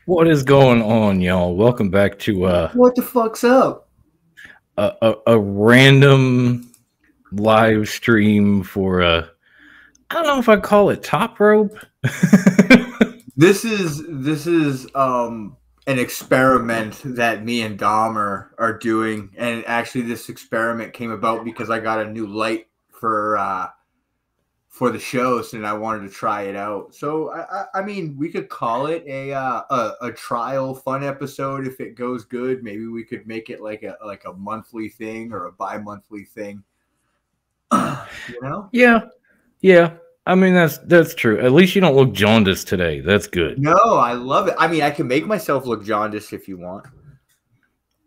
What is going on, y'all? Welcome back to What the fuck's up? a random live stream for I don't know if I call it top rope. This is an experiment that me and Dahmer are doing, and actually this experiment came about because I got a new light for the shows, and I wanted to try it out. So I mean, we could call it a trial fun episode if it goes good. Maybe we could make it like a monthly thing or a bi-monthly thing. You know? Yeah. I mean that's true. At least you don't look jaundiced today. That's good. No, I love it. I mean, I can make myself look jaundiced if you want.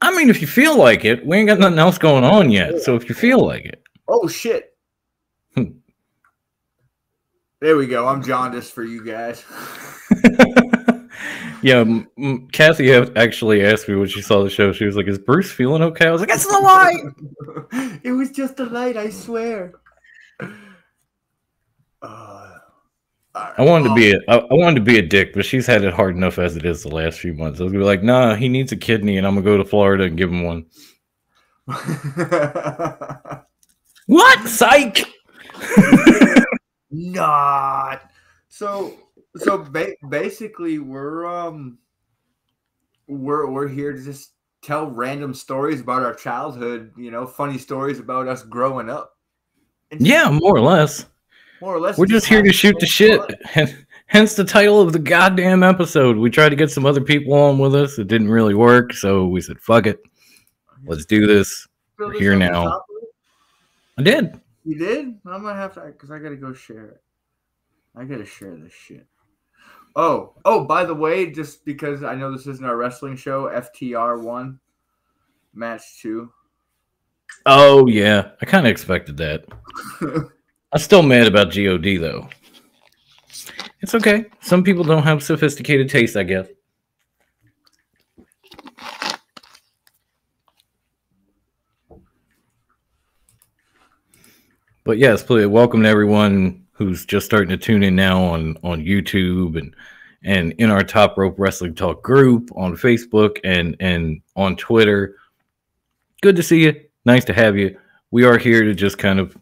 I mean, if you feel like it, we ain't got nothing else going on yet. So if you feel like it, oh shit. There we go. I'm jaundiced for you guys. Yeah, Kathy actually asked me when she saw the show. She was like, "Is Bruce feeling okay?" I was like, "It's the light." It was just a light, I swear. I wanted to be a dick, but she's had it hard enough as it is the last few months. I was gonna be like, "Nah, he needs a kidney, and I'm gonna go to Florida and give him one." What? Psych. Not. So basically, we're here to just tell random stories about our childhood. You know, funny stories about us growing up. Yeah, more or less. More or less, we're just here to shoot the shit. Hence the title of the goddamn episode. We tried to get some other people on with us. It didn't really work, so we said, "Fuck it, let's do this." We're here now. I did. You did? I'm gonna have to, because I gotta go share it. I gotta share this shit. Oh, by the way, just because I know this isn't our wrestling show, FTR 1, match 2. Oh yeah, I kind of expected that. I'm still mad about God though. It's okay. Some people don't have sophisticated taste, I guess. But yes, please welcome to everyone who's just starting to tune in now on YouTube and in our Top Rope Wrestling Talk group on Facebook and on Twitter. Good to see you. Nice to have you. We are here to just kind of,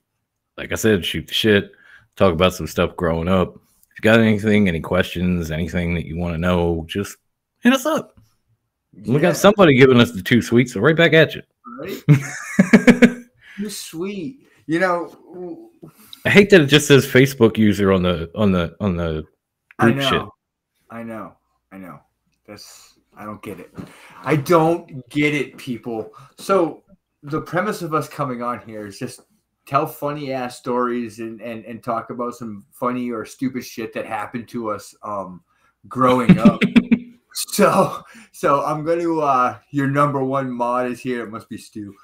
like I said, shoot the shit, talk about some stuff growing up. If you got anything, any questions, anything that you want to know, just hit us up. Yeah. We got somebody giving us the too sweet, so right back at you. Right? Too sweet. You know, I hate that it just says Facebook user on the group shit. I know. I don't get it. I don't get it, people. So the premise of us coming on here is just tell funny ass stories and talk about some funny or stupid shit that happened to us growing up. So I'm going to your number one mod is here. It must be Stu.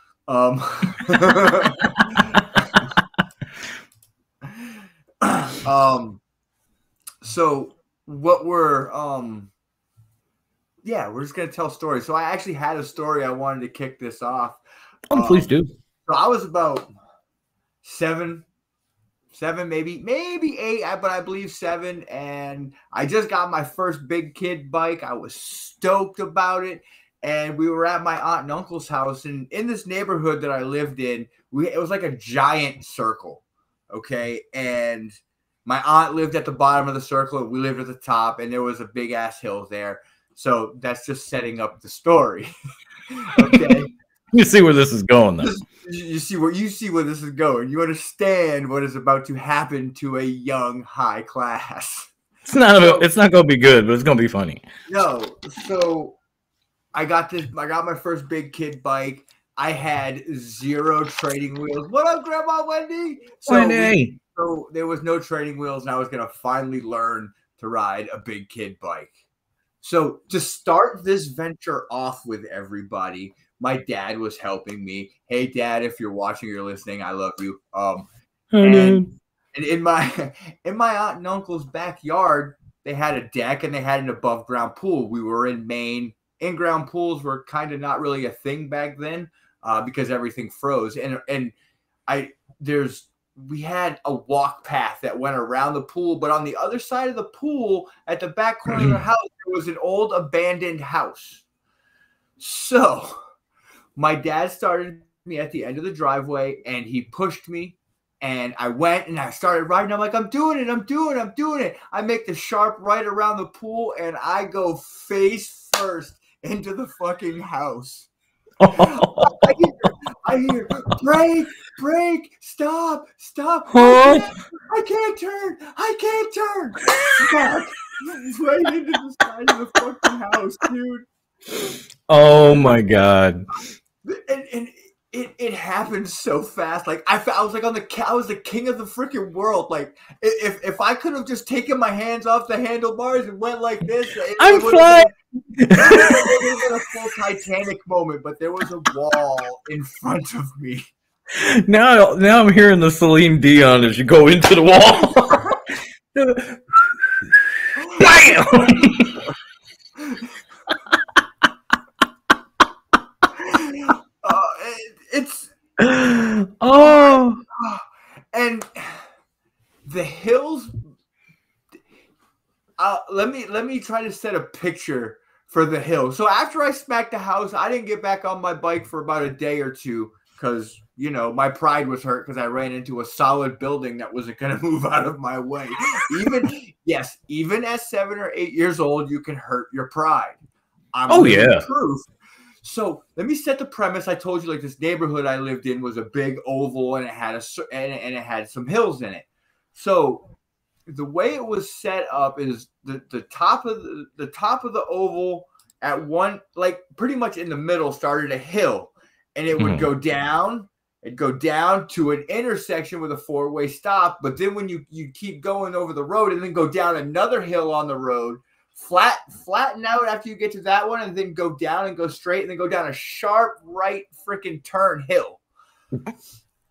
So what we're just gonna tell stories. So I actually had a story I wanted to kick this off. Please do. So I was about seven, maybe 8, but I believe 7, and I just got my first big kid bike. I was stoked about it, and we were at my aunt and uncle's house, and in this neighborhood that I lived in, it was like a giant circle, okay, and my aunt lived at the bottom of the circle, and we lived at the top, and there was a big ass hill there. So that's just setting up the story. Okay. You see where this is going, though. You see where this is going. You understand what is about to happen to a young high class. It's not going to be good, but it's going to be funny. No. So I got my first big kid bike. I had 0 training wheels. What up, Grandma Wendy? Wendy. So there was no training wheels, and I was going to finally learn to ride a big kid bike. So to start this venture off with everybody, my dad was helping me. Hey, Dad, if you're watching or listening, I love you. And in my aunt and uncle's backyard, they had a deck and they had an above ground pool. We were in Maine. In-ground pools were kind of not really a thing back then because everything froze. And there's we had a walk path that went around the pool, but on the other side of the pool, at the back corner of the house, there was an old abandoned house. So my dad started me at the end of the driveway, and he pushed me, and I went and I started riding. I'm like, I'm doing it. I make the sharp right around the pool, and I go face first into the fucking house. I hear, brake, stop. I can't turn. Fuck. Right into the side of the fucking house, dude. Oh my God. And it happened so fast. Like I was like I was the king of the freaking world. Like if I could have just taken my hands off the handlebars and went like this, I'm flying. It would have been a full Titanic moment, but there was a wall in front of me. Now I'm hearing the Celine Dion as you go into the wall. Bam! It's and the hills. Let me try to set a picture for the hill. So after I smacked the house, I didn't get back on my bike for about a day or two because, you know, my pride was hurt because I ran into a solid building that wasn't going to move out of my way. Even at 7 or 8 years old, you can hurt your pride. Proof. So let me set the premise. I told you, like, this neighborhood I lived in was a big oval, and it had some hills in it. So the way it was set up is the top of the oval at one, like pretty much in the middle, started a hill, and it would go down. It'd go down to an intersection with a 4-way stop. But then when you keep going over the road and then go down another hill on the road, flatten out after you get to that one, and then go down and go straight, and then go down a sharp right freaking turn hill.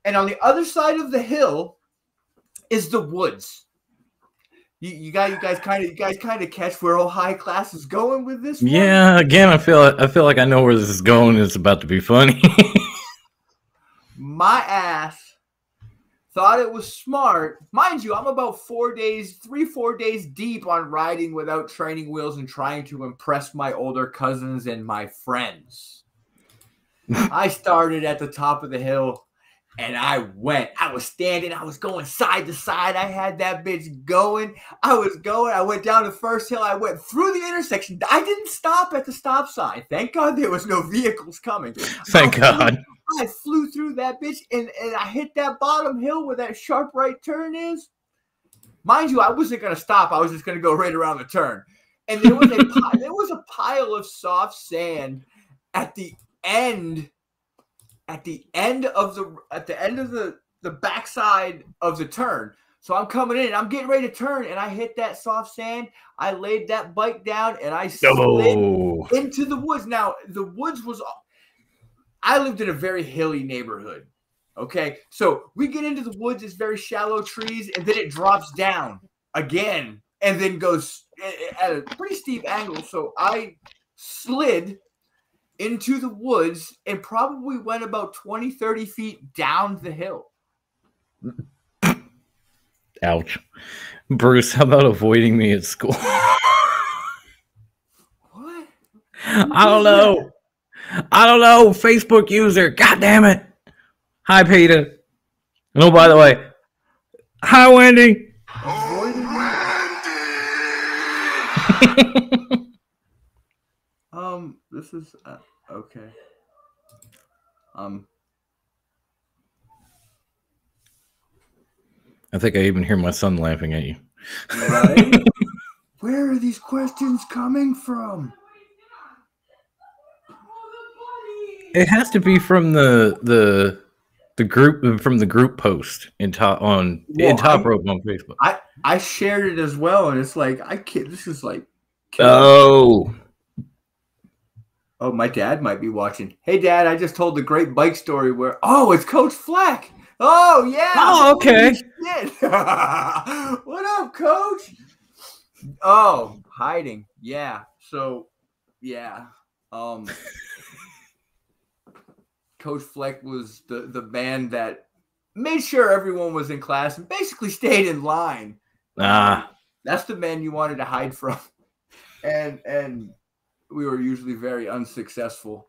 And on the other side of the hill is the woods. You guys kind of catch where all high class is going with this one? Yeah, again, I feel like I know where this is going. It's about to be funny. My ass thought it was smart. Mind you, I'm about 4 days deep on riding without training wheels and trying to impress my older cousins and my friends. I started at the top of the hill, and I was standing, I was going side to side. I had that bitch going. I went down the first hill. I went through the intersection. I didn't stop at the stop sign. Thank God there was no vehicles coming. Thank God. I flew through that bitch, and I hit that bottom hill where that sharp right turn is. Mind you, I wasn't going to stop. I was just going to go right around the turn. And there was a pile of soft sand at the end of the backside of the turn. So I'm coming in, I'm getting ready to turn, and I hit that soft sand. I laid that bike down, and I slid into the woods. Now, the woods I lived in a very hilly neighborhood. Okay, so we get into the woods, it's very shallow trees, and then it drops down again, and then goes at a pretty steep angle. So I slid into the woods and probably went about 20, 30 feet down the hill. Ouch. Bruce, how about avoiding me at school? What? I don't know. Facebook user. God damn it. Hi, Peter. No, by the way. Hi, Wendy. This is okay. I think I even hear my son laughing at you. Right? Where are these questions coming from? It has to be from the group, from the group post in Top Rope on Facebook. I shared it as well, and it's like this is like Oh, my dad might be watching. Hey, Dad, I just told the great bike story where it's Coach Fleck. Oh yeah. Oh, okay. What up, Coach? Oh, hiding. Yeah. So, yeah. Coach Fleck was the man that made sure everyone was in class and basically stayed in line. That's the man you wanted to hide from. And we were usually very unsuccessful.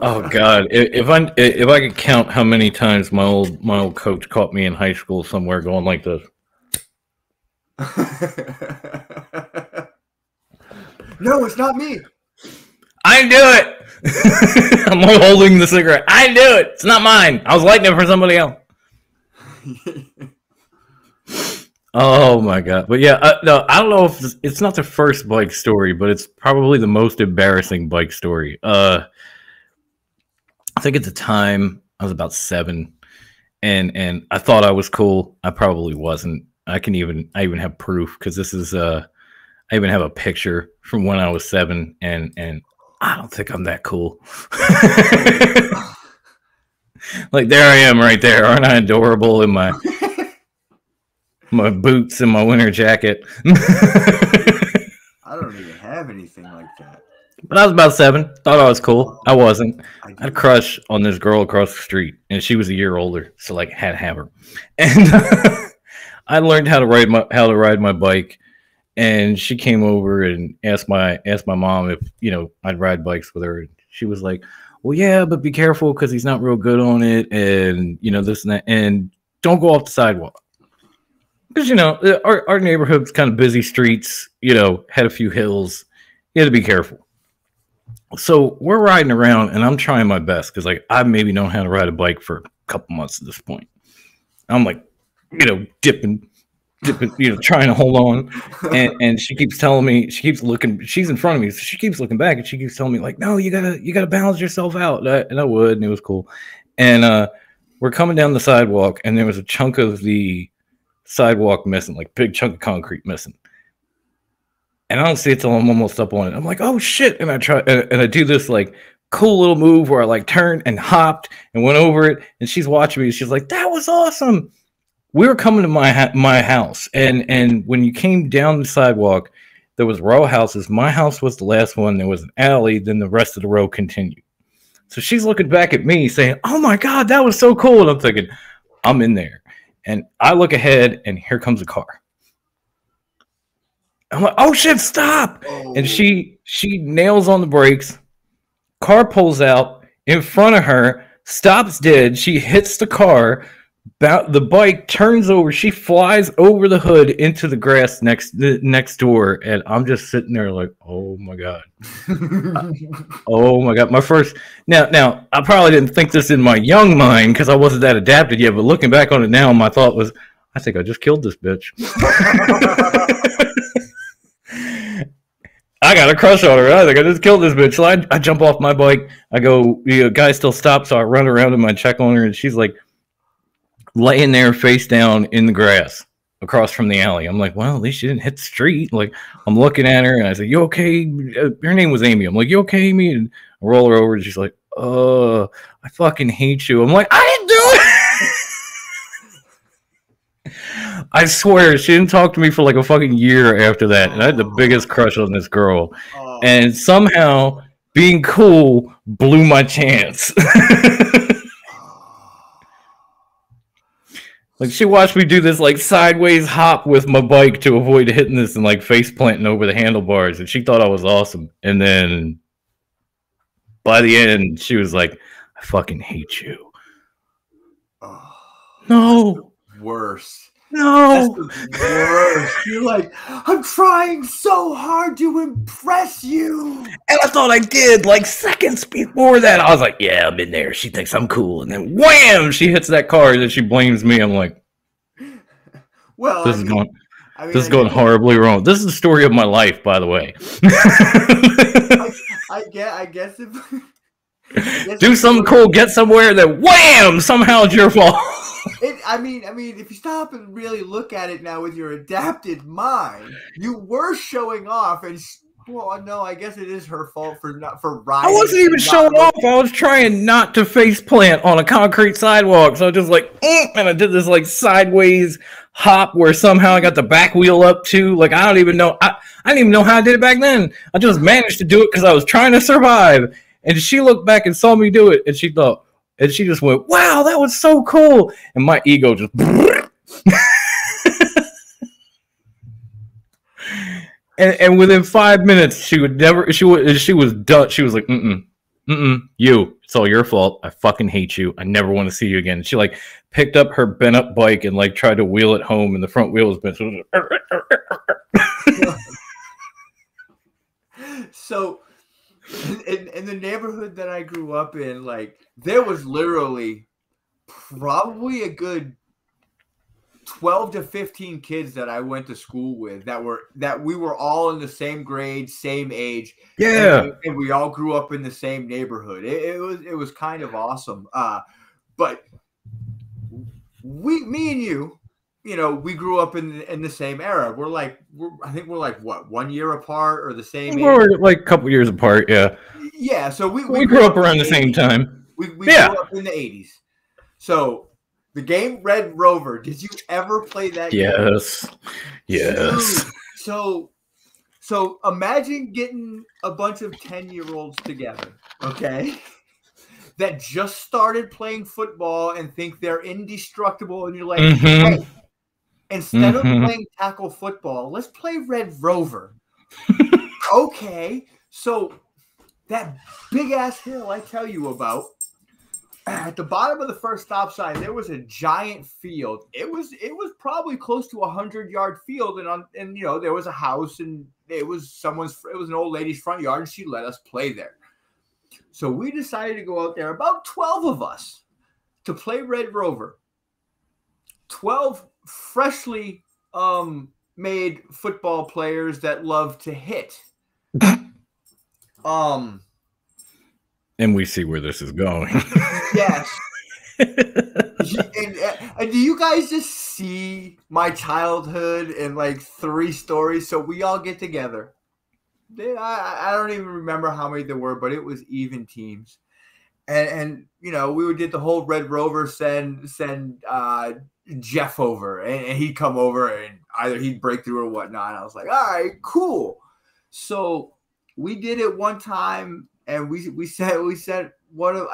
Oh God! If I could count how many times my old coach caught me in high school somewhere going like this. No, it's not me. I knew it. I'm holding the cigarette. I knew it. It's not mine. I was lighting it for somebody else. Oh my God! But yeah, no, I don't know if it's not the first bike story, but it's probably the most embarrassing bike story. I think at the time I was about 7, and I thought I was cool. I probably wasn't. I even have proof because this is I even have a picture from when I was 7, and I don't think I'm that cool. Like there I am right there. Aren't I adorable in my boots and my winter jacket? I don't even have anything like that. But I was about 7. Thought I was cool. I wasn't. I had a crush on this girl across the street, and she was a year older, so like had to have her. And I learned how to ride my bike, and she came over and asked my mom if I'd ride bikes with her. She was like, "Well, yeah, but be careful because he's not real good on it, and this and that, and don't go off the sidewalk." Because our neighborhood's kind of busy streets, had a few hills. You had to be careful. So we're riding around, and I'm trying my best because like I've maybe known how to ride a bike for a couple months at this point. I'm like, dipping, trying to hold on, and she keeps telling me, she keeps looking, she's in front of me, so she keeps looking back, and she keeps telling me like, no, you gotta balance yourself out, and I would, and it was cool. And we're coming down the sidewalk, and there was a chunk of the sidewalk missing, like big chunk of concrete missing. And I don't see it till I'm almost up on it. I'm like, oh shit. And I try and I do this like cool little move where I like turned and hopped and went over it. And she's watching me. She's like, that was awesome. We were coming to my house. And when you came down the sidewalk, there was row houses. My house was the last one. There was an alley. Then the rest of the row continued. So she's looking back at me saying, oh my God, that was so cool. And I'm thinking, I'm in there. And I look ahead and here comes a car. I'm like, oh shit, stop. Oh. And she nails on the brakes. Car pulls out in front of her, stops dead. She hits the car. The bike turns over. She flies over the hood into the grass next door. And I'm just sitting there like, oh my God. Oh my God. My first now I probably didn't think this in my young mind because I wasn't that adapted yet. But looking back on it now, my thought was, I think I just killed this bitch. I got a crush on her. I think I just killed this bitch. So I jump off my bike. I go, guy still stops. So I run around him and check on her. And she's like laying there face down in the grass across from the alley. I'm like, well, at least she didn't hit the street. Like, I'm looking at her and I said, you okay? Her name was Amy. I'm like, you okay, Amy? And I roll her over and she's like, I fucking hate you. I'm like, I didn't do it. I swear, she didn't talk to me for like a fucking year after that. And I had the biggest crush on this girl. Oh. And somehow being cool blew my chance. Like she watched me do this like sideways hop with my bike to avoid hitting this and like face planting over the handlebars. And she thought I was awesome. And then by the end, she was like, I fucking hate you. Oh, no. Worse. No. That's the worst. You're like, I'm trying so hard to impress you. And I thought I did like seconds before that. I was like, yeah, I'm in there. She thinks I'm cool. And then wham, she hits that car and then she blames me. I'm like, well, this is going horribly wrong. This is the story of my life, by the way. I guess if do something cool, get somewhere, then wham, somehow it's your fault. I mean, if you stop and really look at it now with your adapted mind, you were showing off, and well, no, I guess it is her fault for riding. I wasn't even showing off. I was trying not to face plant on a concrete sidewalk, so I just like, and I did this like sideways hop where somehow I got the back wheel up too. Like I don't even know. I didn't even know how I did it back then. I just managed to do it because I was trying to survive. And she looked back and saw me do it, and she thought, and she just went, "Wow, that was so cool!" And my ego just. And within 5 minutes, she was done. She was like, you, it's all your fault. I fucking hate you. I never want to see you again. She like picked up her bent up bike and like tried to wheel it home, and the front wheel was bent. So in the neighborhood that I grew up in, like there was literally probably a good 12 to 15 kids that I went to school with that we were all in the same grade, same age. Yeah. And we all grew up in the same neighborhood. It was kind of awesome. But me and you know, we grew up in the same era. I think we're like what, 1 year apart or the same age? We're like a couple years apart, yeah. Yeah, so we grew up around the same time. We grew up in the 80s. So the game Red Rover, did you ever play that game? Yes. Dude, so imagine getting a bunch of 10-year-olds together, okay, that just started playing football and think they're indestructible, and you're like, hey, instead of playing tackle football, let's play Red Rover. Okay, so that big-ass hill I tell you about, at the bottom of the first stop sign, there was a giant field. It was probably close to 100-yard field, and you know, there was a house, and it was an old lady's front yard, and she let us play there. So we decided to go out there, about 12 of us, to play Red Rover. 12 freshly made football players that love to hit. And we see where this is going. Yes. And do you guys just see my childhood in like 3 stories? So we all get together. I don't even remember how many there were, but it was even teams. And you know, we did the whole Red Rover send Jeff over, and he'd come over, and either he'd break through or whatnot. I was like, all right, cool. So we did it one time. And we said I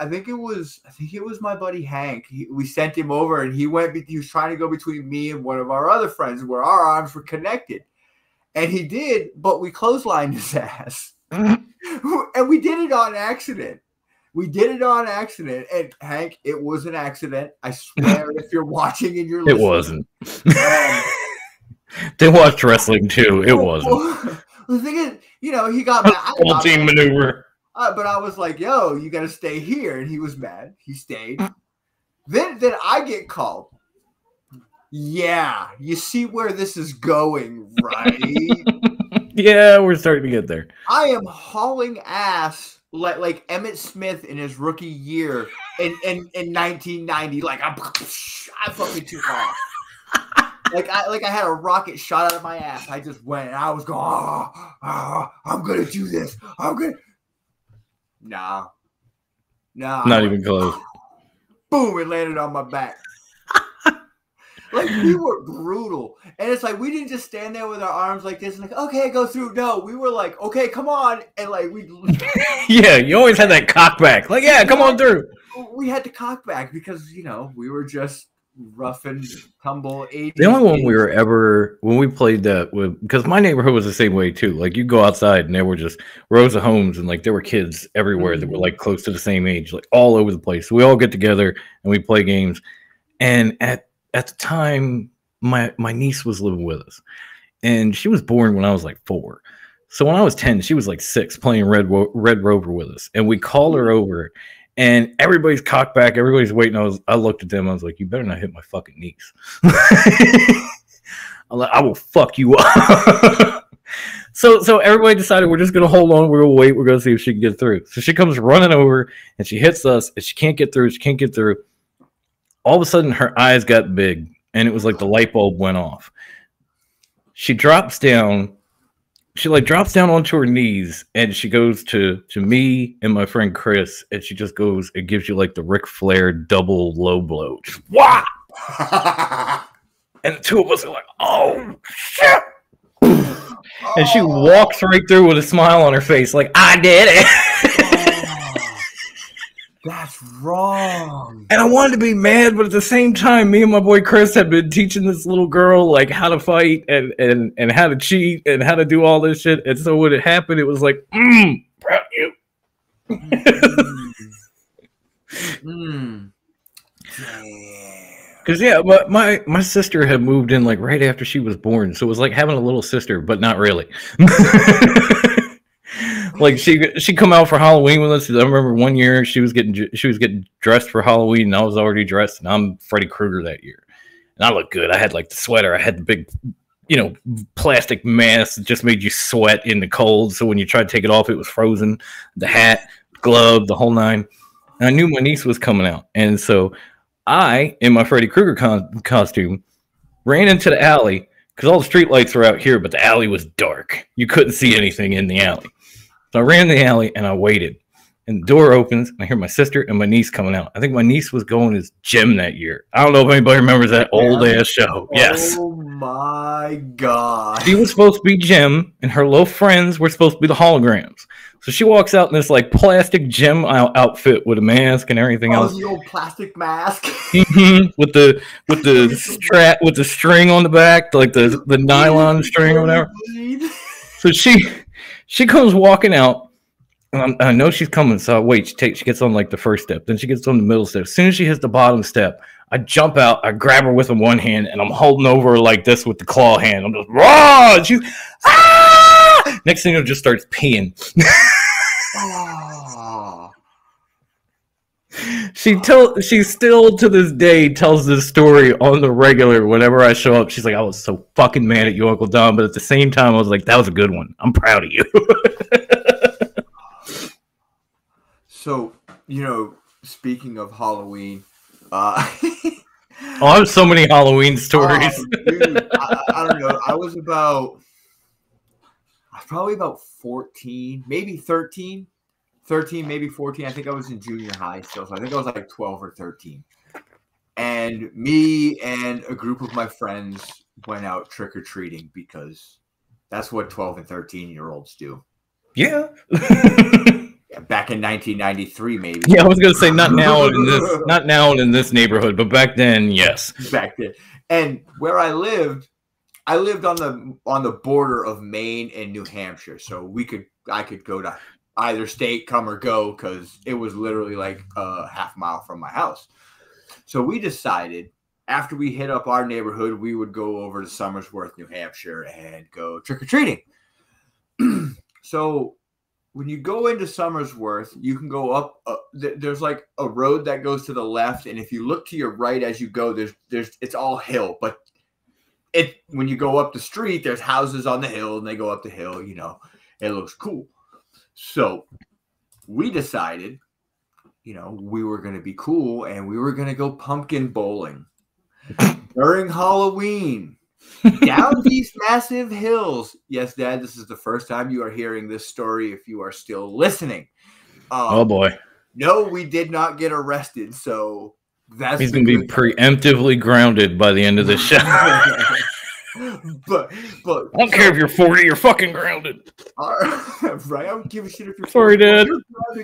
think it was my buddy Hank. We sent him over, and he was trying to go between me and one of our other friends where our arms were connected, and he did, but we clotheslined his ass, and we did it on accident. And Hank, it was an accident. I swear, if you're watching and you're listening, it wasn't. They watched wrestling too. It wasn't. The thing is, you know, he got mad. Full team maneuver. But I was like, yo, you got to stay here. And he was mad. He stayed. Then I get called. Yeah. You see where this is going, right? Yeah, we're starting to get there. I am hauling ass like Emmitt Smith in his rookie year in 1990. Like, I fucking took off. Like I had a rocket shot out of my ass. I just went, and I was going, I'm going to do this. Nah. Not even close. Boom, it landed on my back. Like, we were brutal. And it's like, we didn't just stand there with our arms like this and like, okay, go through. No, we were like, okay, come on. And like, yeah, you always had that cock back. Like, yeah, come on through. We had to cock back because, you know, we were just rough and tumble 80s. The only one we were ever, when we played that with, because my neighborhood was the same way too. Like, you go outside and there were just rows of homes, and like there were kids everywhere that were like close to the same age, like all over the place. So we all get together and we play games. And at the time, my niece was living with us, and she was born when I was like 4. So when I was 10, she was like 6, playing Red Rover with us, and we called her over. And everybody's cocked back. Everybody's waiting. I looked at them. I was like, "You better not hit my fucking niece." I'm like, "I will fuck you up." So everybody decided we're just gonna hold on. We're gonna wait. We're gonna see if she can get through. So she comes running over, and she hits us, and she can't get through. All of a sudden, her eyes got big, and it was like the light bulb went off. She drops down. She like drops down onto her knees, and she goes to me and my friend Chris, and she just goes and gives you like the Ric Flair double low blow. Just, wah! And the two of us are like, oh shit! And she walks right through with a smile on her face, like, I did it. That's wrong. And I wanted to be mad, but at the same time, me and my boy Chris had been teaching this little girl like how to fight and how to cheat and how to do all this shit. And so when it happened, it was like, proud of you. Because but my sister had moved in like right after she was born, so it was like having a little sister, but not really. Like she come out for Halloween with us. I remember one year she was getting dressed for Halloween, and I was already dressed, and I'm Freddy Krueger that year, and I looked good. I had like the sweater, I had the big, plastic mask that just made you sweat in the cold. So when you tried to take it off, it was frozen. The hat, glove, the whole nine. And I knew my niece was coming out, and so I, in my Freddy Krueger costume, ran into the alley because all the street lights were out here, but the alley was dark. You couldn't see anything in the alley. So I ran in the alley and I waited. And the door opens and I hear my sister and my niece coming out. I think my niece was going as Jim that year. I don't know if anybody remembers that old ass show. Yes. Oh my God. She was supposed to be Jim and her little friends were supposed to be the holograms. So she walks out in this like plastic Jim outfit with a mask and everything else. The old plastic mask. with the strap, with the string on the back, like the nylon string or whatever. So she comes walking out, and I know she's coming, so I wait. She gets on like the first step, then she gets on the middle step. As soon as she hits the bottom step, I jump out, I grab her with one hand, and I'm holding over her like this with the claw hand. I'm just raw. She's Next thing, it just starts peeing. She still to this day tells this story on the regular whenever I show up. She's like, I was so fucking mad at you, Uncle Don, but at the same time I was like, that was a good one. I'm proud of you. So, speaking of Halloween, I have so many Halloween stories. Dude, I don't know. I was probably about 14, maybe 13, maybe 14. I think I was in junior high still. So I think I was like 12 or 13. And me and a group of my friends went out trick-or-treating because that's what 12 and 13-year-olds do. Yeah. Back in 1993, maybe. Yeah, I was gonna say not now in this neighborhood, but back then, yes. Back then. And where I lived on the border of Maine and New Hampshire. So I could go to either state, come or go, because it was literally like a half mile from my house. So we decided after we hit up our neighborhood, we would go over to Somersworth, New Hampshire, and go trick-or-treating. So when you go into Somersworth, you can go up. There's like a road that goes to the left, and if you look to your right as you go, it's all hill. But when you go up the street, there's houses on the hill, and they go up the hill. It looks cool. So we decided, we were going to be cool, and we were going to go pumpkin bowling during Halloween. Down these massive hills. Yes, Dad, this is the first time you are hearing this story if you are still listening. Oh, boy. No, we did not get arrested, so he's going to be preemptively grounded by the end of this show. but I don't care if you're 40, you're fucking grounded. Right? I don't give a shit if you're sorry, 40. Dad.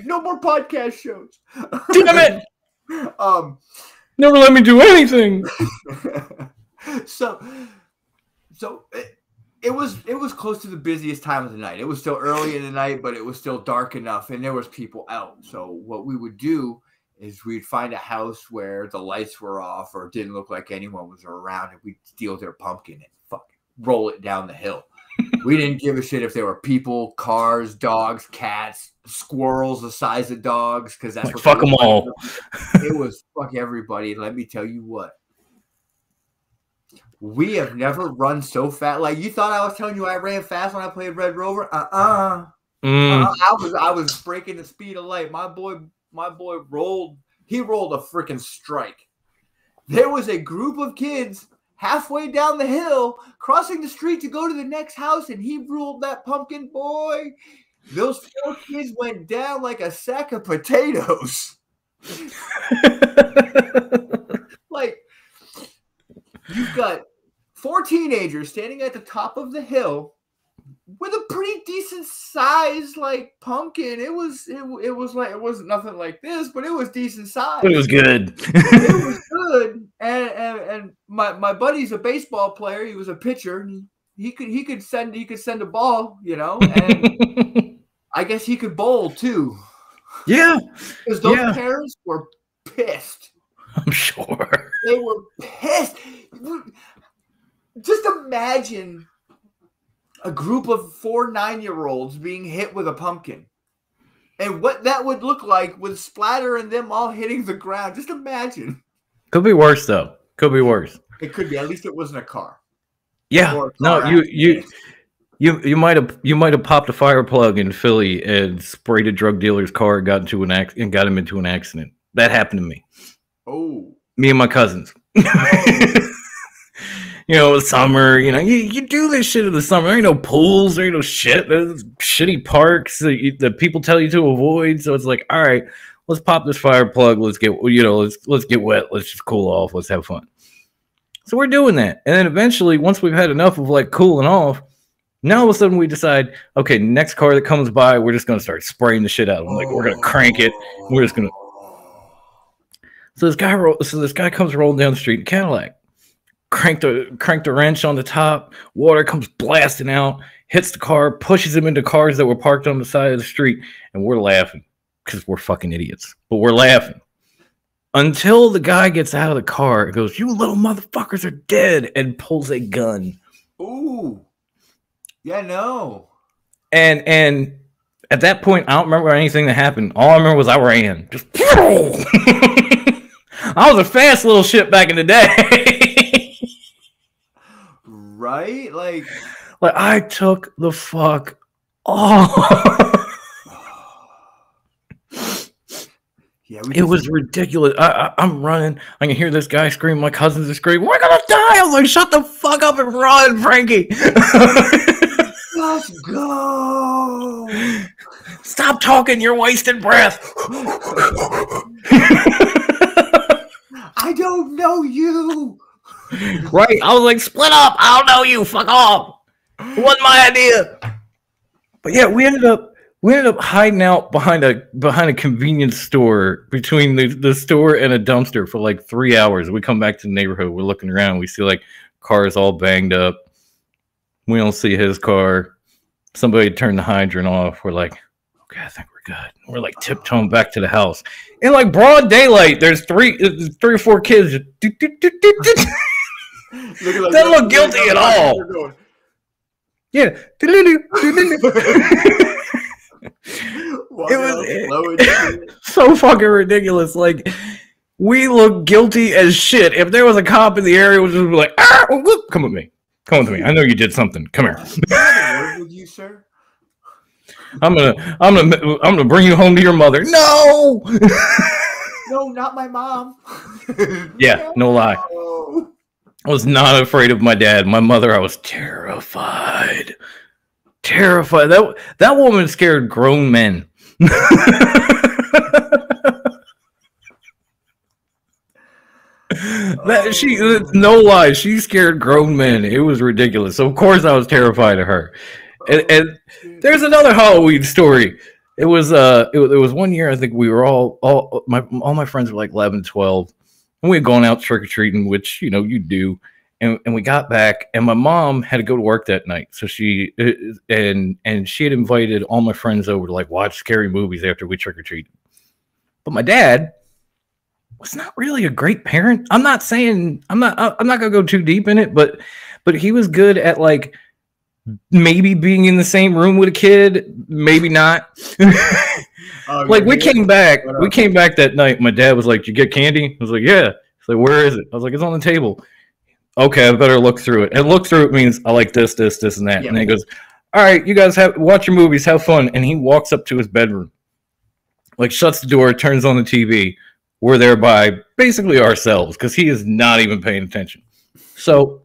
No more podcast shows. Damn it! Never let me do anything. So it was close to the busiest time of the night. It was still early in the night, but it was still dark enough, and there was people out. So what we would do is we'd find a house where the lights were off or didn't look like anyone was around, and we'd steal their pumpkin and fucking roll it down the hill. We didn't give a shit if there were people, cars, dogs, cats, squirrels the size of dogs, because that's what fuck them all. It was fuck everybody. Let me tell you what. We have never run so fast. Like, you thought I was telling you I ran fast when I played Red Rover? I was breaking the speed of light. My boy rolled. He rolled a freaking strike. There was a group of kids halfway down the hill, crossing the street to go to the next house, and he ruled that pumpkin, boy. Those 4 kids went down like a sack of potatoes. Like, you've got 4 teenagers standing at the top of the hill with a pretty decent size like pumpkin. It was like, it wasn't nothing like this, but it was decent size. But it was good. It was good. And my buddy's a baseball player. He was a pitcher. He could send a ball, you know, and I guess he could bowl too. Yeah. Because those parents were pissed. I'm sure. They were pissed. Just imagine a group of 4 9-year-olds being hit with a pumpkin. And what that would look like with splatter and them all hitting the ground. Just imagine. Could be worse, though. Could be worse. It could be. At least it wasn't a car. Yeah. No, you might have popped a fire plug in Philly and sprayed a drug dealer's car and got him into an accident. That happened to me. Oh. Me and my cousins. You know, summer, you know, you do this shit in the summer. There ain't no pools, there ain't no shit. There's shitty parks that people tell you to avoid. So it's like, all right, let's pop this fire plug. Let's get, you know, let's get wet. Let's just cool off. Let's have fun. So we're doing that. And then eventually, once we've had enough of like cooling off, now all of a sudden we decide, okay, next car that comes by, we're just going to start spraying the shit out of them. Like, we're going to crank it. We're just going to. So this guy comes rolling down the street in Cadillac. Cranked the wrench on the top. Water comes blasting out, hits the car, pushes him into cars that were parked on the side of the street, and we're laughing because we're fucking idiots. But we're laughing until the guy gets out of the car and goes, "You little motherfuckers are dead," and pulls a gun. Ooh, yeah, no. And at that point, I don't remember anything that happened. All I remember was I ran. Just I was a fast little shit back in the day. Right? Like I took the fuck off. Yeah, it was ridiculous. I'm running. I can hear this guy scream. My cousins are screaming, "We're gonna die!" I was like, "Shut the fuck up and run, Frankie." Let's go. Stop talking. You're wasting breath. I don't know you. Right? I was like, "Split up. I don't know you. Fuck off." It wasn't my idea. But yeah, we ended up hiding out behind a convenience store, between the store and a dumpster, for like 3 hours. We come back to the neighborhood. We're looking around. We see like cars all banged up. We don't see his car. Somebody turned the hydrant off. We're like, okay, I think we're good. We're like tiptoeing back to the house. In like broad daylight, there's three or four kids. They look guilty at all. Yeah. It was so fucking ridiculous. Like, we look guilty as shit. If there was a cop in the area, it would just be like, come with me. Come with me. I know you did something. Come here. With you, sir? I'm gonna bring you home to your mother. No. No, not my mom. Yeah, no lie. I was not afraid of my dad. My mother, I was terrified. Terrified. That woman scared grown men. No lie, she scared grown men. It was ridiculous. So of course I was terrified of her. And there's another Halloween story. It was one year, I think we were all my friends were like 11, 12. And we had gone out trick-or-treating, which, you know, you do. And we got back, and my mom had to go to work that night. So she had invited all my friends over to like watch scary movies after we trick-or-treated. But my dad was not really a great parent. I'm not gonna go too deep in it, but he was good at like maybe being in the same room with a kid, maybe not. Like we came back that night. My dad was like, "Did you get candy?" I was like, "Yeah." He's like, "Where is it?" I was like, "It's on the table." Okay, I better look through it. And look through it means I like this, and that. Yeah. And then he goes, "All right, you guys watch your movies, have fun." And he walks up to his bedroom, like shuts the door, turns on the TV. We're there by basically ourselves because he is not even paying attention. So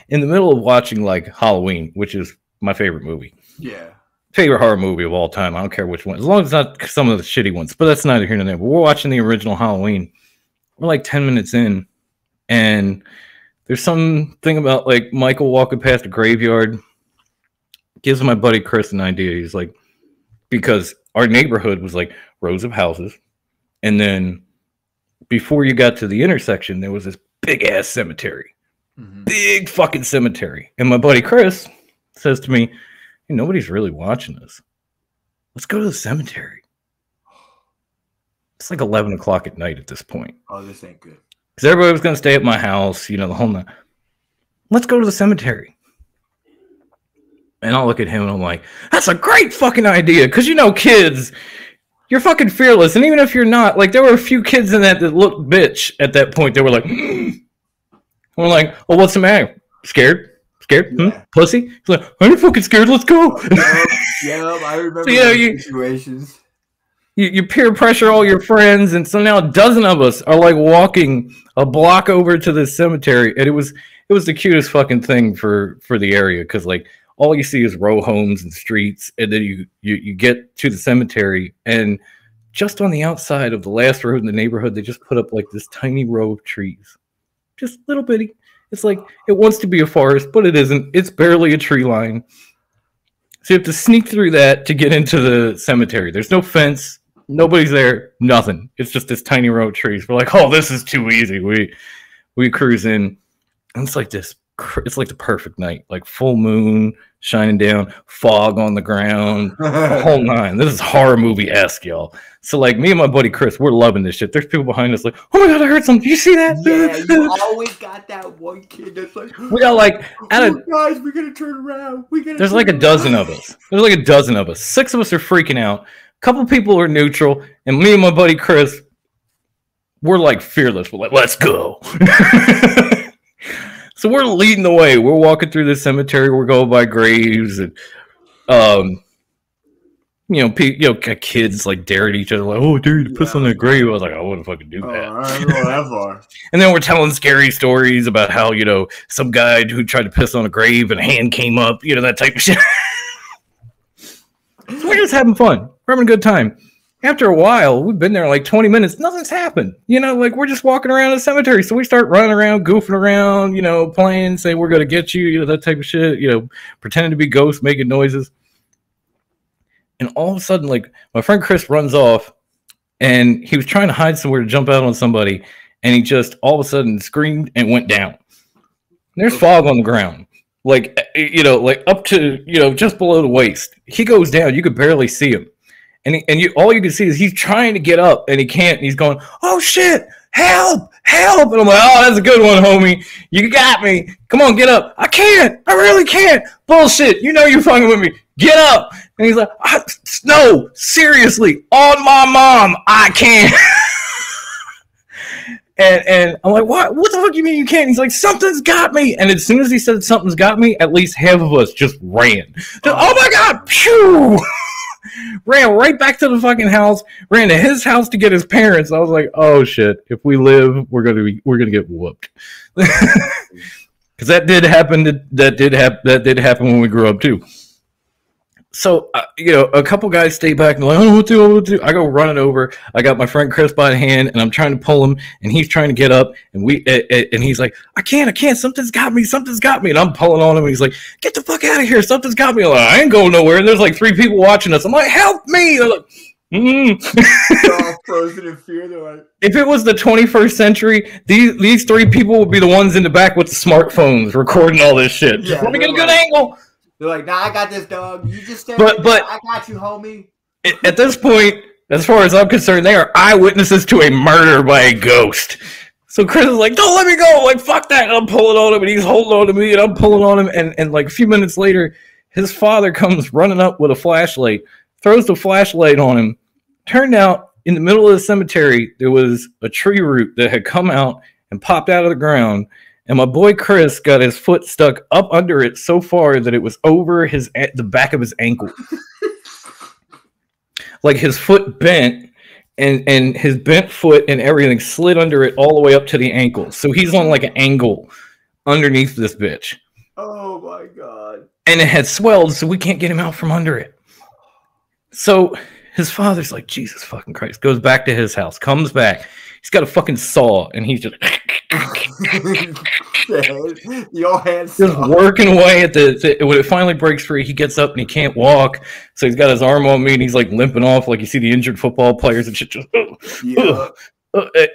in the middle of watching like Halloween, which is my favorite movie. Yeah. Favorite horror movie of all time. I don't care which one. As long as it's not some of the shitty ones. But that's neither here nor there. But we're watching the original Halloween. We're like 10 minutes in. And there's something about like Michael walking past a graveyard. gives my buddy Chris an idea. He's like, because our neighborhood was like rows of houses, and then before you got to the intersection, there was this big ass cemetery, big fucking cemetery. And my buddy Chris says to me, hey, nobody's really watching us. Let's go to the cemetery. It's like 11 o'clock at night at this point. Oh, this ain't good. Because everybody was going to stay at my house, you know, the whole night. Let's go to the cemetery. And I'll look at him and I'm like, that's a great fucking idea. Because, you know, kids, you're fucking fearless. And even if you're not, like, there were a few kids in that looked bitch at that point. They were like, we're like, oh, what's the matter? Scared? Scared? Yeah. Pussy? He's like, I'm fucking scared. Let's go. Yeah, I remember so, you know, situations. You peer pressure all your friends, and so now a dozen of us are like walking a block over to this cemetery, and it was the cutest fucking thing for the area, because like all you see is row homes and streets, and then you get to the cemetery, and just on the outside of the last road in the neighborhood, they just put up like this tiny row of trees, just little bitty. It's like it wants to be a forest, but it isn't. It's barely a tree line. So you have to sneak through that to get into the cemetery. There's no fence. Nobody's there. Nothing. It's just this tiny row of trees. We're like, oh, this is too easy. We cruise in. And it's like this. It's like the perfect night. Like full moon shining down, fog on the ground, the whole nine. This is horror movie-esque, y'all. So like me and my buddy Chris, we're loving this shit. There's people behind us like, oh my God, I heard something. Do you see that? Yeah, you always got that one kid that's like, we got like, guys, we're going to turn around. There's like a dozen of us. There's like a dozen of us. 6 of us are freaking out. A couple people are neutral. And me and my buddy Chris, we're like fearless. We're like, let's go. So we're leading the way. We're walking through the cemetery. We're going by graves, and kids like daring each other, like, "Oh, dude, piss on that grave." I was like, "I wouldn't fucking do that." I don't go that far. And then we're telling scary stories about how some guy who tried to piss on a grave and a hand came up, that type of shit. So we're just having fun. We're having a good time. After a while, we've been there like 20 minutes. Nothing's happened. Like we're just walking around the cemetery. So we start running around, goofing around, playing, say we're going to get you, that type of shit, pretending to be ghosts, making noises. And all of a sudden, like my friend Chris runs off and he was trying to hide somewhere to jump out on somebody. And he just all of a sudden screamed and went down. And there's fog on the ground. Like, like up to, just below the waist. He goes down. You could barely see him. And all you can see is he's trying to get up and he can't. And he's going, oh shit, help, help. And I'm like, oh, that's a good one, homie. You got me. Come on, get up. I can't. I really can't. Bullshit. You're fucking with me. Get up. And he's like, no, seriously, on my mom, I can't. And I'm like, what the fuck you mean you can't? He's like, something's got me. And as soon as he said something's got me, at least half of us just ran. Oh my God. Pew. Ran right back to the fucking house, ran to his house to get his parents. I was like, oh shit, if we live, we're gonna get whooped. Because that did happen when we grew up too. So a couple guys stay back and like, oh, what do? I go running over. I got my friend Chris by the hand and I'm trying to pull him and he's trying to get up and and he's like, I can't, something's got me, and I'm pulling on him and he's like, get the fuck out of here, something's got me. I'm like, I ain't going nowhere. And there's like 3 people watching us. I'm like, help me. They're like, They're all frozen in fear. They're like, if it was the 21st century, these 3 people would be the ones in the back with the smartphones recording all this shit. Yeah, Let me get a good angle. They're like, nah, I got this, dog. You just stand but I got you, homie. At this point, as far as I'm concerned, they are eyewitnesses to a murder by a ghost. So Chris is like, don't let me go. Like, fuck that. And I'm pulling on him, and he's holding on to me, and I'm pulling on him. And like a few minutes later, his father comes running up with a flashlight, throws the flashlight on him. Turned out, in the middle of the cemetery, there was a tree root that had come out and popped out of the ground. And my boy Chris got his foot stuck up under it so far that it was over the back of his ankle. Like his foot bent, and his bent foot and everything slid under it all the way up to the ankle. So he's on like an angle underneath this bitch. Oh my God. And it had swelled, so we can't get him out from under it. So his father's like, Jesus fucking Christ. Goes back to his house, comes back. He's got a fucking saw, and he's just... The old hand Just saw. working away at when it finally breaks free, he gets up and he can't walk. So he's got his arm on me and he's like limping off, like you see the injured football players and shit. Just,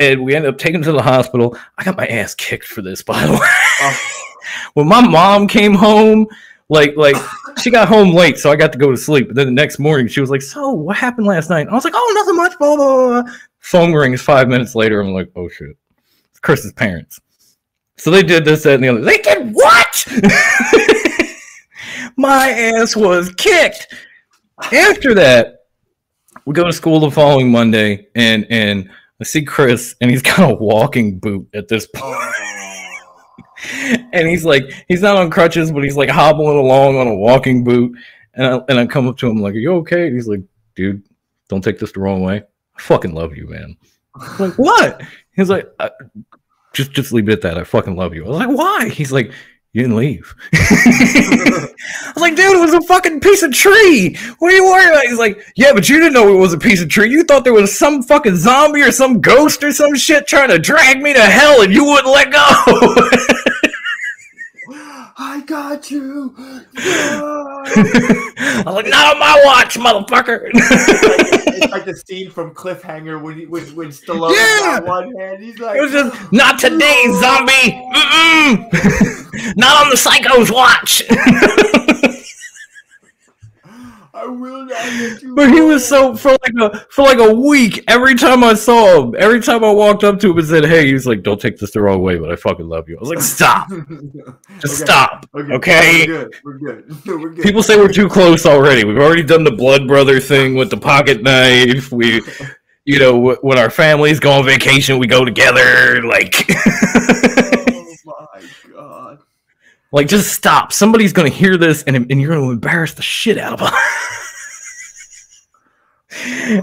and we end up taking him to the hospital. I got my ass kicked for this, by the way. When my mom came home, like she got home late, so I got to go to sleep. But then the next morning, she was like, "So what happened last night?" And I was like, "Oh, nothing much." Blah blah blah. Phone rings 5 minutes later. I'm like, "Oh shit, it's Chris's parents." So they did this, that, and the other. They did what? My ass was kicked. After that, we go to school the following Monday, and I see Chris, and he's got a walking boot at this point. And he's not on crutches, but he's like hobbling along on a walking boot. And I come up to him like, "Are you okay?" And he's like, "Dude, don't take this the wrong way. I fucking love you, man." I'm like, "What?" He's like, just leave it at that. I fucking love you." I was like, "Why?" He's like, "You didn't leave." I was like, "Dude, it was a fucking piece of tree. What are you worried about?" He's like, "Yeah, but you didn't know it was a piece of tree. You thought there was some fucking zombie or some ghost or some shit trying to drag me to hell and you wouldn't let go." I got you. I was like, "Not on my watch, motherfucker." It's like the scene from Cliffhanger when Stallone got one hand. He's like, it was just, "Not today, zombie. Not on the psycho's watch." I will not let you. But he was so for like a week. Every time I saw him, every time I walked up to him and said, "Hey," he was like, "Don't take this the wrong way, but I fucking love you." I was like, "Stop, just stop, okay?" We're good. People say we're too close already. We've already done the blood brother thing with the pocket knife. We, when our families go on vacation, we go together. Like, oh my god. Like, just stop. Somebody's going to hear this, and you're going to embarrass the shit out of them.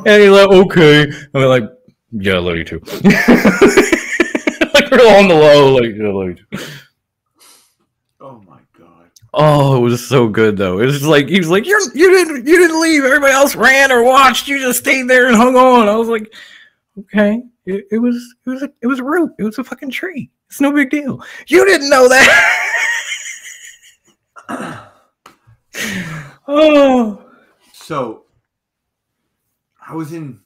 And he's like, "Okay." I'm like, "Yeah, I love you too." Like, we're on the low. Like, "Yeah, I love you too." Oh, my God. Oh, it was so good, though. It was like, he was like, you didn't leave. Everybody else ran or watched. You just stayed there and hung on." I was like, "Okay. It was a root. It was a fucking tree. It's no big deal. You didn't know that." Oh. So, I was in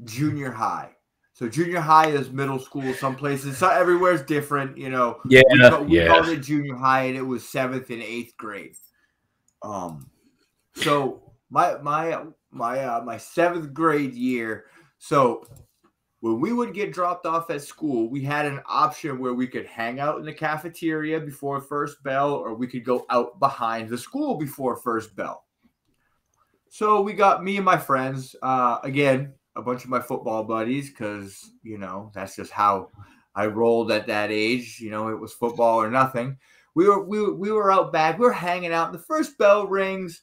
junior high. So junior high is middle school. Some places, everywhere is different. Yeah, we called it junior high, and it was 7th and 8th grade. So my 7th grade year. So when we would get dropped off at school, we had an option where we could hang out in the cafeteria before first bell, or we could go out behind the school before first bell. So we got me and my friends, again, a bunch of my football buddies, because, that's just how I rolled at that age. It was football or nothing. We were out back. We were hanging out. And the first bell rings,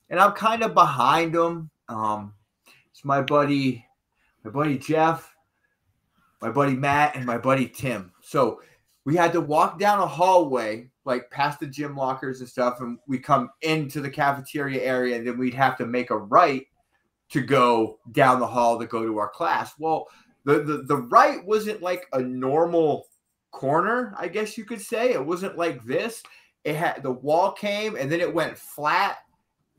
and I'm kind of behind them. It's my buddy Jeff, my buddy Matt, and my buddy Tim. So we had to walk down a hallway, like past the gym lockers and stuff, and we come into the cafeteria area, and then we'd have to make a right to go down the hall to go to our class. Well, the right wasn't like a normal corner, I guess you could say. It wasn't like this. It had the wall came, and then it went flat,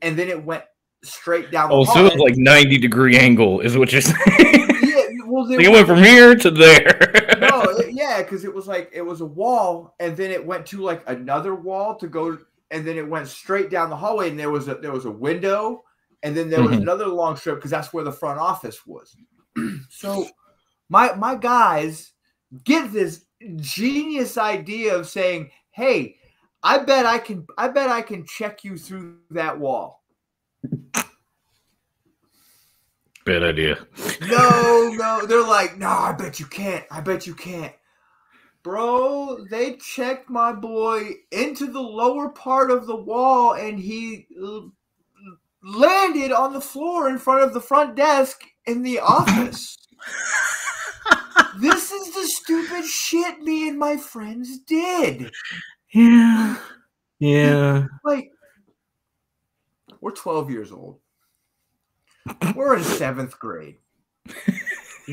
and then it went straight down the hall. So it was like 90-degree angle is what you're saying. Yeah, well, so you went from here to there. No, yeah, because it was a wall, and then it went to like another wall to go, and then it went straight down the hallway, and there was a window, and then there was another long strip, because that's where the front office was. So my guys get this genius idea of saying, "Hey, I bet I can check you through that wall." Bad idea. No. They're like, "No, I bet you can't. Bro, they checked my boy into the lower part of the wall, and he landed on the floor in front of the front desk in the office." This is the stupid shit me and my friends did. Yeah. Like, we're 12 years old. We're in 7th grade.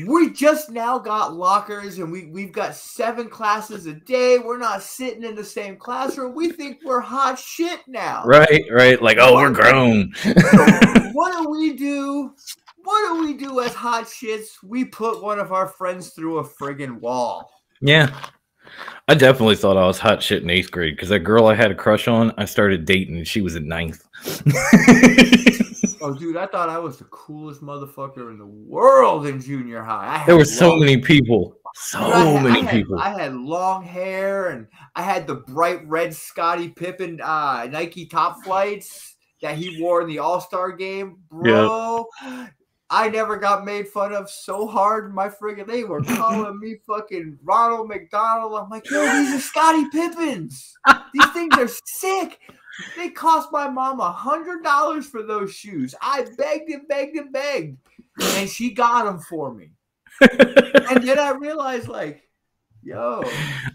We just now got lockers, and we've got 7 classes a day. We're not sitting in the same classroom. We think we're hot shit now. Right. Like, oh, we're grown. So what do we do? What do we do as hot shits? We put one of our friends through a friggin' wall. Yeah. I definitely thought I was hot shit in 8th grade because that girl I had a crush on, I started dating and she was in 9th. Oh, dude, I thought I was the coolest motherfucker in the world in junior high. There were so many people. I had long hair, and I had the bright red Scottie Pippen Nike Top Flights that he wore in the All-Star game. Bro, yep. I never got made fun of so hard. They were calling me fucking Ronald McDonald. I'm like, yo, these are Scottie Pippens. These things are sick. They cost my mom $100 for those shoes. I begged and begged, and she got them for me. And then I realized, like, yo,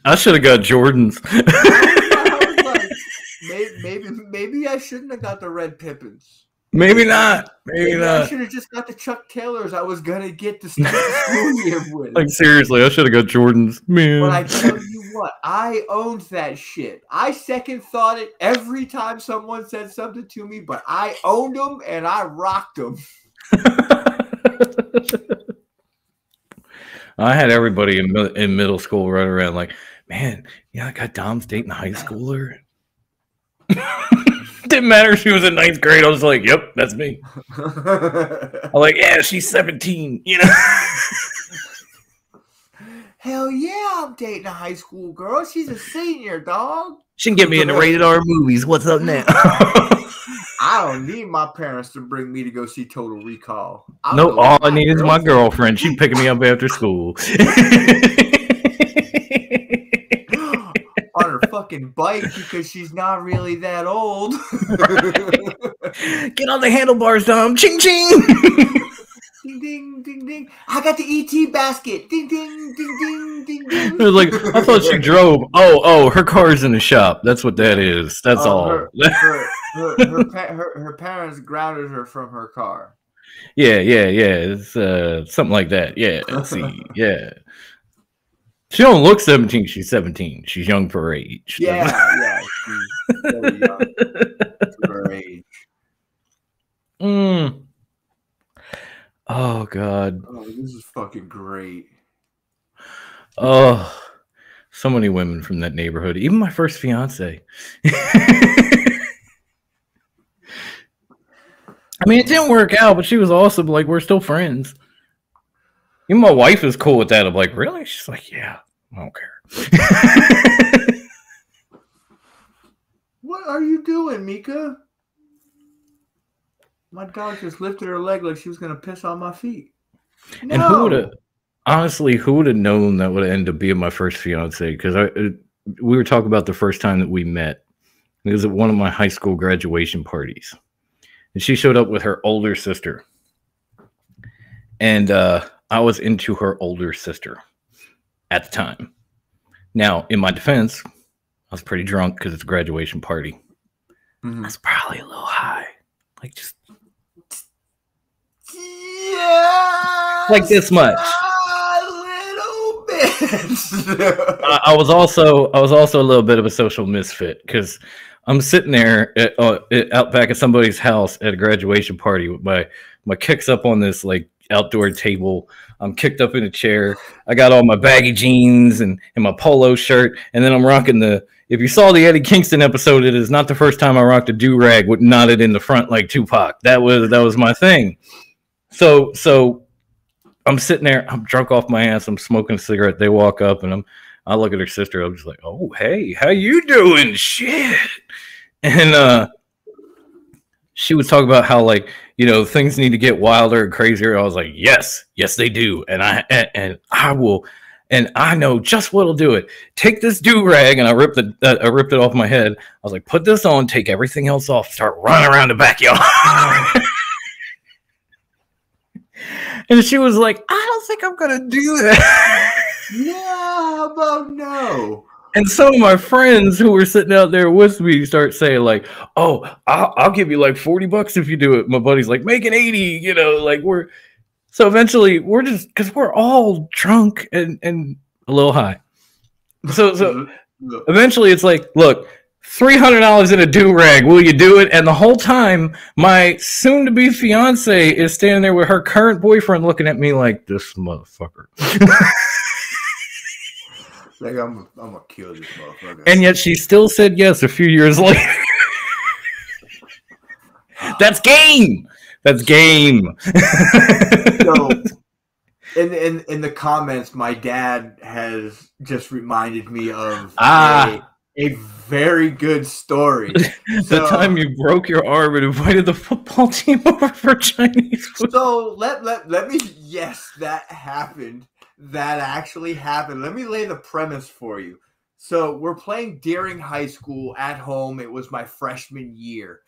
I should have got Jordans. I was like, maybe I shouldn't have got the red Pippins. Maybe not. I should have just got the Chuck Taylors I was gonna get to start the school year with. Like, seriously, I should have got Jordans, man. But I tell you what, I owned that shit. I second thought it every time someone said something to me, but I owned them and I rocked them. I had everybody in middle school running around like, man, I got Dom's dating a high schooler. Didn't matter if she was in 9th grade. I was like, yep, that's me. I'm like, yeah, she's 17, Hell yeah, I'm dating a high school girl. She's a senior, dog. She can get me into rated R movies. What's up now? I don't need my parents to bring me to go see Total Recall. No, all I need is my girlfriend. She's picking me up after school. On her fucking bike because she's not really that old. Get on the handlebars, Dom. Ching, ching. Ding, ding, ding, ding. I got the ET basket. Ding, ding, ding, ding, ding, ding. It was like, I thought she drove. Oh, her car's in the shop. That's what that is. That's all. Her parents grounded her from her car. Yeah. It's something like that. Yeah. Let's see. Yeah. She don't look 17. She's 17. She's young for her age. Yeah. She's very young for her age. Oh, God. Oh, this is fucking great. Oh, so many women from that neighborhood. Even my first fiance. I mean, it didn't work out, but she was awesome. Like, we're still friends. Even my wife is cool with that. I'm like, really? She's like, yeah, I don't care. What are you doing, Mika? My dog just lifted her leg like she was going to piss on my feet. No. And who would have known that would end up being my first fiance? Because we were talking about the first time that we met. It was at one of my high school graduation parties. And she showed up with her older sister. And I was into her older sister at the time. Now, in my defense, I was pretty drunk because it's a graduation party. I was probably a little high. Like, just... Yeah, like this much. A little bit. I was also a little bit of a social misfit because I'm sitting there out back at somebody's house at a graduation party with my kicks up on this like outdoor table. I'm kicked up in a chair. I got all my baggy jeans and my polo shirt, and then I'm rocking if you saw the Eddie Kingston episode, it is not the first time I rocked a do-rag with knotted in the front like Tupac. That was my thing. So I'm sitting there, I'm drunk off my ass, I'm smoking a cigarette. They walk up and I look at her sister, I'm just like, oh, hey, how you doing? Shit. And she would talk about how, like, things need to get wilder and crazier. I was like, yes, they do. And I will, and I know just what'll do it. Take this do-rag, and I ripped it off my head. I was like, put this on, take everything else off, start running around the backyard. And she was like, I don't think I'm going to do that. Yeah, how about no? And some of my friends who were sitting out there with me start saying like, oh, I'll give you like $40 if you do it. My buddy's like, make it 80, like So eventually, we're just because we're all drunk and a little high. So eventually, it's like, look, $300 in a do-rag. Will you do it? And the whole time, my soon-to-be fiance is standing there with her current boyfriend, looking at me like this motherfucker. Like I'm gonna kill this motherfucker. And yet, she still said yes a few years later. That's game. That's game. So, in the comments, my dad has just reminded me of a very good story. The time you broke your arm and invited the football team over for Chinese food. So let me. Yes, that happened. That actually happened. Let me lay the premise for you. So we're playing Deering High School at home. It was my freshman year.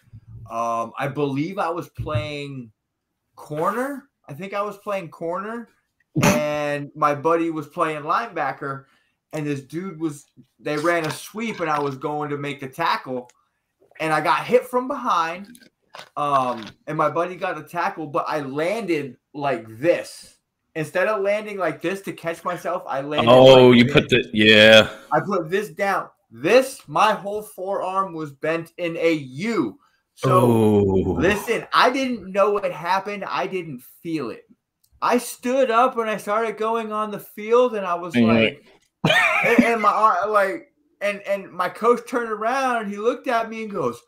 I believe I was playing corner. I think I was playing corner, and my buddy was playing linebacker, and this dude they ran a sweep, and I was going to make the tackle, and I got hit from behind, and my buddy got the tackle, but I landed like this. Instead of landing like this to catch myself, I landed like you this. put the, yeah. I put this down. My whole forearm was bent in a U. So listen, I didn't know it happened. I didn't feel it. I stood up and I started going on the field, and I was like, and my arm, like, and my coach turned around and he looked at me and goes,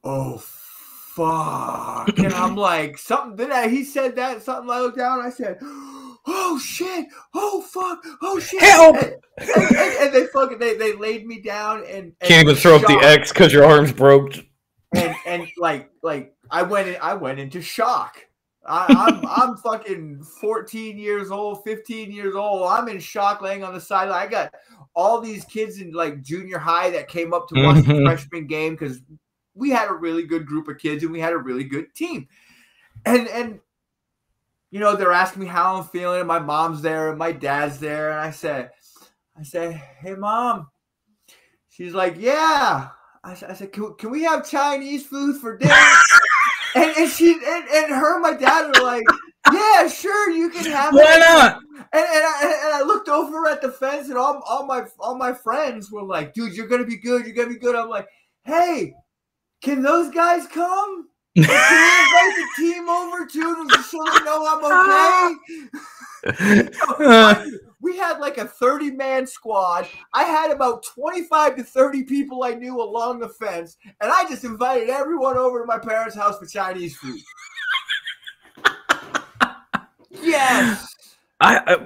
"Oh fuck!" And I'm like, something. Then he said that something. I looked down and I said, "Oh shit! Oh fuck! Oh shit! Help!" And they laid me down and can't even throw up the X because your arm's broke. And like I went into shock. I'm fucking 14 years old, 15 years old. I'm in shock, laying on the sideline. I got all these kids in like junior high that came up to watch the freshman game because we had a really good group of kids and we had a really good team. And you know, they're asking me how I'm feeling, and my mom's there and my dad's there, and I say, "Hey, Mom." She's like, "Yeah." I said, can we have Chinese food for dinner? and her and my dad are like, "Yeah, sure, you can have it." Why not? And I looked over at the fence, and all my friends were like, "Dude, you're gonna be good. You're gonna be good." I'm like, "Hey, can those guys come? Can we invite the team over too, so they know I'm okay?" We had like a 30-man squad. I had about 25 to 30 people I knew along the fence, and I just invited everyone over to my parents' house for Chinese food. Yes.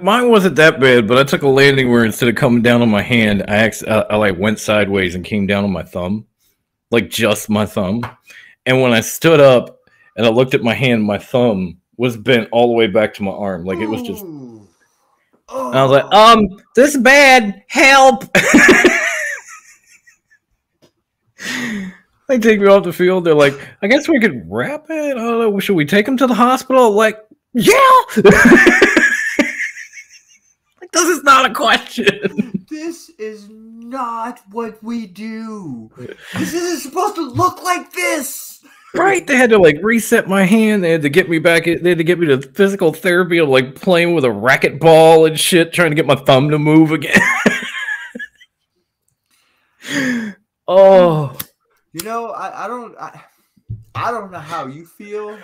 Mine wasn't that bad, but I took a landing where instead of coming down on my hand, I like went sideways and came down on my thumb, like just my thumb. And when I stood up and I looked at my hand, my thumb was bent all the way back to my arm, like it was just. And I was like, this is bad. Help. They take me off the field. They're like, I guess we could wrap it. I don't know. Should we take him to the hospital? Like, yeah. Like, this is not a question. This is not what we do. This isn't supposed to look like this. Right, they had to like reset my hand. They had to get me back. They had to get me to physical therapy of like playing with a racquetball and shit, trying to get my thumb to move again. Oh, you know, I don't know how you feel,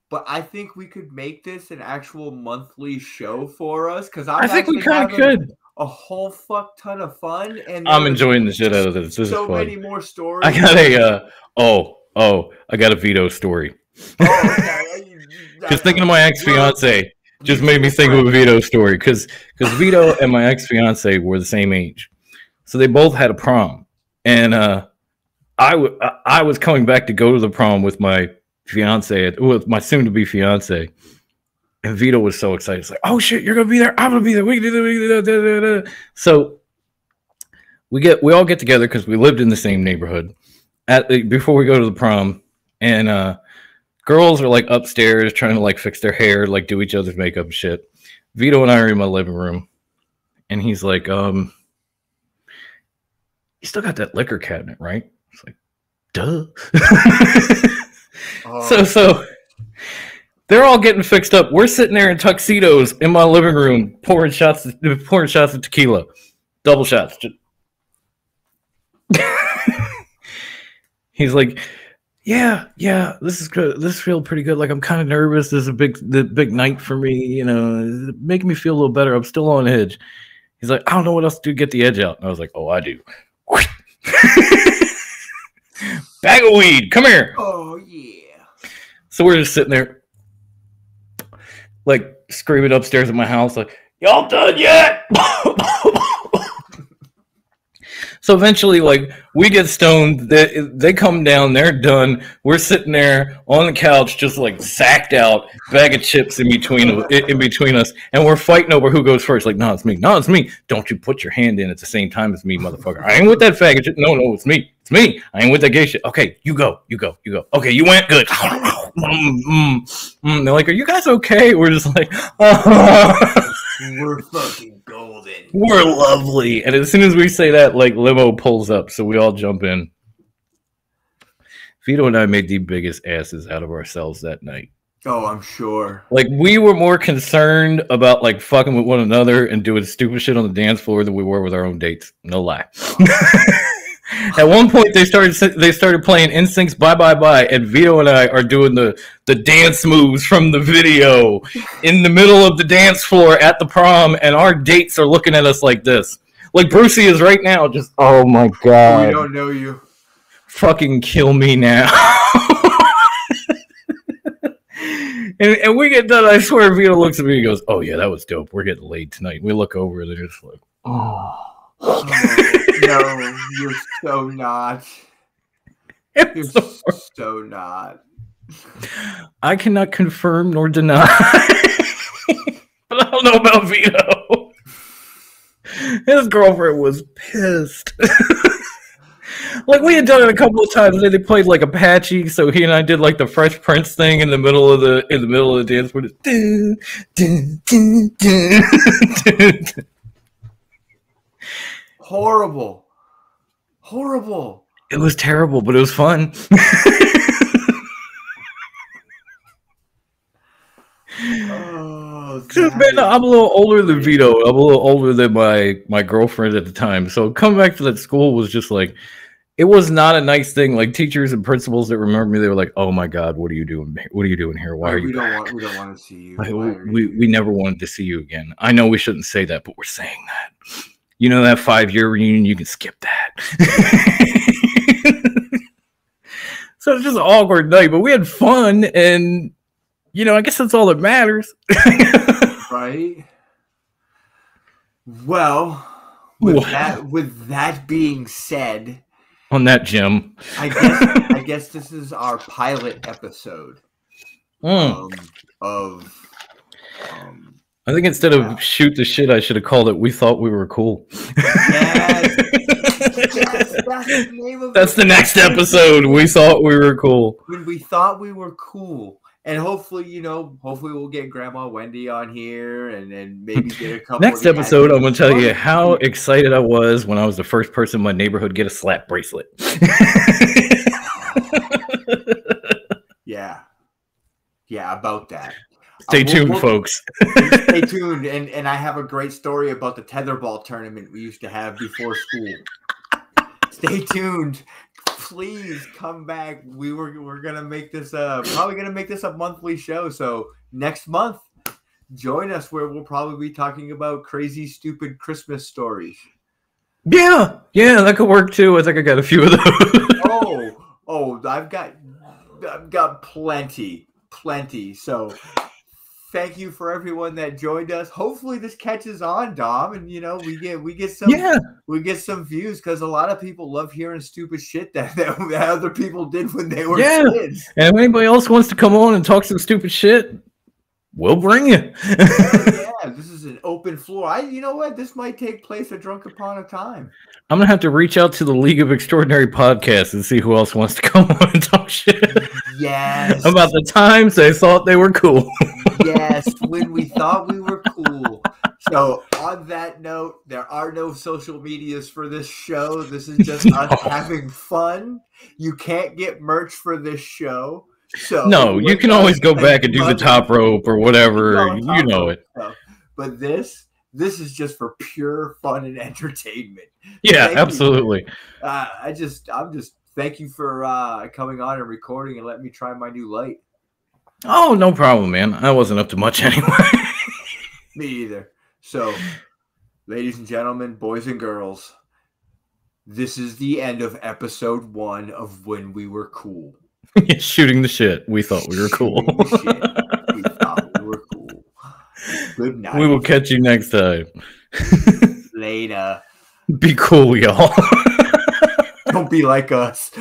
but I think we could make this an actual monthly show for us because I think we kind of could. A whole fuck ton of fun, and I'm enjoying the shit out of this. This so is fun. Many more stories. I got I got a Vito story. Oh, okay. Just thinking of my ex-fiance just made me think of a Vito story because Vito and my ex-fiance were the same age, so they both had a prom, and I was coming back to go to the prom with my fiance, with my soon-to-be fiance, and Vito was so excited. It's like, "Oh shit, you're gonna be there! I'm gonna be there!" So we all get together because we lived in the same neighborhood before we go to the prom, and girls are like upstairs trying to like fix their hair, like do each other's makeup and shit. Vito and I are in my living room, and he's like, "You still got that liquor cabinet, right?" It's like, duh. So They're all getting fixed up. We're sitting there in tuxedos in my living room, pouring shots of tequila, double shots. He's like, yeah, this is good. This feels pretty good. Like, I'm kind of nervous. This is the big night for me. You know, making me feel a little better. I'm still on edge. He's like, I don't know what else to do to get the edge out. And I was like, oh, I do. Bag of weed. Come here. Oh, yeah. So we're just sitting there, like, screaming upstairs at my house, like, y'all done yet? So eventually, like, we get stoned. They come down. They're done. We're sitting there on the couch, just like sacked out, bag of chips in between us, and we're fighting over who goes first. Like, no, it's me. No, it's me. Don't you put your hand in at the same time as me, motherfucker. I ain't with that faggot shit. No, it's me. It's me. I ain't with that gay shit. Okay, you go. Okay, you went good. They're like, are you guys okay? We're just like, we're fucking golden. We're lovely. And as soon as we say that, like, limo pulls up, so we all jump in. Vito and I made the biggest asses out of ourselves that night. Oh, I'm sure. Like, we were more concerned about, like, fucking with one another and doing stupid shit on the dance floor than we were with our own dates. No lie. At one point, they started playing NSYNC's "Bye Bye Bye," and Vito and I are doing the dance moves from the video in the middle of the dance floor at the prom, and our dates are looking at us like this, like Brucey is right now. Just, oh my god, we don't know you. Fucking kill me now. and we get done. I swear, Vito looks at me and goes, "Oh yeah, that was dope. We're getting laid tonight." We look over and they're just like, "Oh." No, you're so not. You're so not. I cannot confirm nor deny. But I don't know about Vito. His girlfriend was pissed. Like, we had done it a couple of times. They played like Apache, so he and I did like the Fresh Prince thing in the middle of the dance floor. Horrible. It was terrible, but it was fun. Oh, I'm a little older than Vito. I'm a little older than my girlfriend at the time. So coming back to that school was just like, it was not a nice thing. Like, teachers and principals that remember me, they were like, "Oh my god, what are you doing? What are you doing here? Why are you?" We don't want to see you. We never wanted to see you again. I know we shouldn't say that, but we're saying that. You know, that 5-year reunion, you can skip that. So it's just an awkward night, but we had fun, and, you know, I guess that's all that matters. Right? Well, with that being said, on that, Jim, I guess this is our pilot episode of I think instead of shoot the shit, I should have called it "We Thought We Were Cool." Yes. That's the next episode. We thought we were cool. When we thought we were cool. And hopefully we'll get Grandma Wendy on here and maybe get a couple. Next episode, I'm going to tell you how excited I was when I was the first person in my neighborhood to get a slap bracelet. Yeah, about that. Stay tuned, folks. Stay tuned, and I have a great story about the tetherball tournament we used to have before school. Stay tuned. Please come back. We're gonna make this probably gonna make this a monthly show. So next month, join us where we'll probably be talking about crazy, stupid Christmas stories. Yeah, that could work too. I think I got a few of those. Oh, I've got plenty. So thank you for everyone that joined us. Hopefully this catches on, Dom, and we get some views, because a lot of people love hearing stupid shit that other people did when they were kids. And if anybody else wants to come on and talk some stupid shit, we'll bring you. Yeah, this is an open floor. You know what? This might take place at Drunk Upon a Time. I'm gonna have to reach out to the League of Extraordinary Podcasts and see who else wants to come on and talk shit. Yes. About the times they thought they were cool. Yes, when we thought we were cool. So on that note, there are no social medias for this show. This is just us having fun. You can't get merch for this show. So No, you can always go back and do the top rope or whatever. You know it. Stuff. But this is just for pure fun and entertainment. Yeah, absolutely. I'm just thank you for coming on and recording and letting me try my new light. Oh, no problem, man. I wasn't up to much anyway. Me either. So, ladies and gentlemen, boys and girls, this is the end of episode 1 of When We Were Cool. Shooting the shit. We thought we were cool. We thought we were cool. Good night. We will catch you next time. Later. Be cool, y'all. Don't be like us.